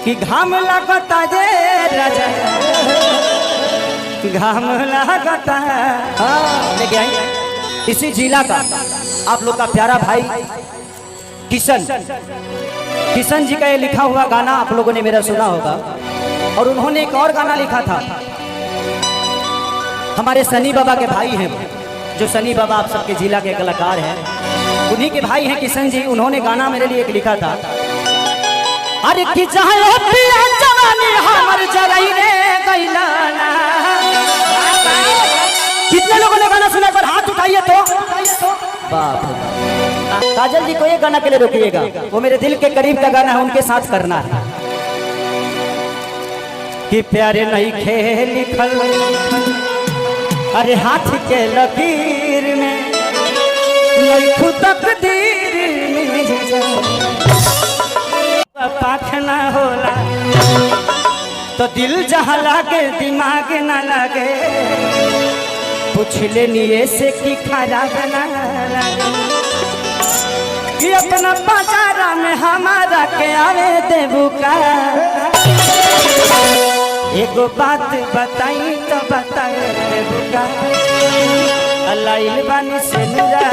कि घाम लगता जे राजा घाम लगता लेके आई इसी जिला का आप लोग का प्यारा भाई किशन जी का ये लिखा हुआ गाना आप लोगों ने मेरा सुना होगा। और उन्होंने एक और गाना लिखा था, हमारे सनी बाबा के भाई हैं, जो सनी बाबा आप सबके जिला के कलाकार हैं, उन्हीं के भाई हैं किशन जी। उन्होंने गाना मेरे लिए एक लिखा था, अरे कि चाहे पिया जवानी हमर जगई रे गइला। कितने लोगों ने गाना सुना, पर हाथ उठाइए तो। बाप काजल जी को ये गाना के लिए रोकिएगा, वो मेरे दिल के करीब का गाना है, उनके साथ करना है। कि प्यारे नहीं खेल लिखल अरे हाथ के लकीर में नहीं तकदीर में पाखना होला तो दिल जहाँ लागे दिमाग ना लागे, पूछ लेनिए से कि खराब ना लागे। कि अपना बाजारा में हमारा के आवे देबू का, एगो बात बताई तो बताए देबू का। अल्लाह बानी से नुरा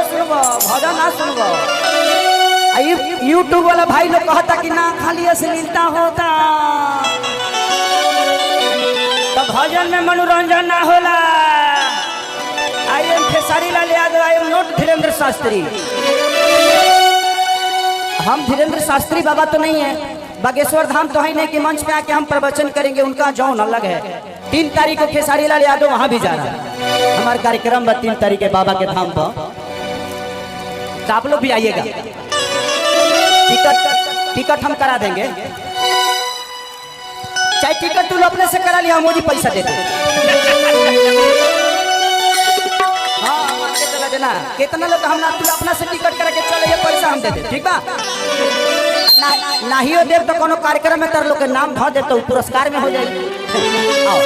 सुनबो भजन ना सुनबो। यूट्यूब वाला भाई लोग कहता कि ना खाली अश्लीलता होता तो भजन में मनोरंजन ना होला। I am Khesari Lal Yadav, I am not Dhirendra Shastri. हम धीरेन्द्र शास्त्री बाबा तो नहीं है, बागेश्वर धाम तो है नहीं कि मंच पे आके हम प्रवचन करेंगे, उनका जौन अलग है। 3 तारीख को खेसारी लाल यादव वहां भी जा रहा है, हमारे कार्यक्रम में 3 तारीख के बाबा के धाम पर, तो आप लोग भी आइएगा। टिकट हम करा देंगे, चाहे टिकट तू अपने से करा लिया, मोदी पैसा दे दे। हाँ चला देना, कितना लोग हम तू अपना से टिकट करा के चले, ये पैसा हम दे दे, ठीक बा। ना ही देव तो कोनो कार्यक्रम में तर लोग के नाम धो दे तो पुरस्कार में हो जाएगी। आओ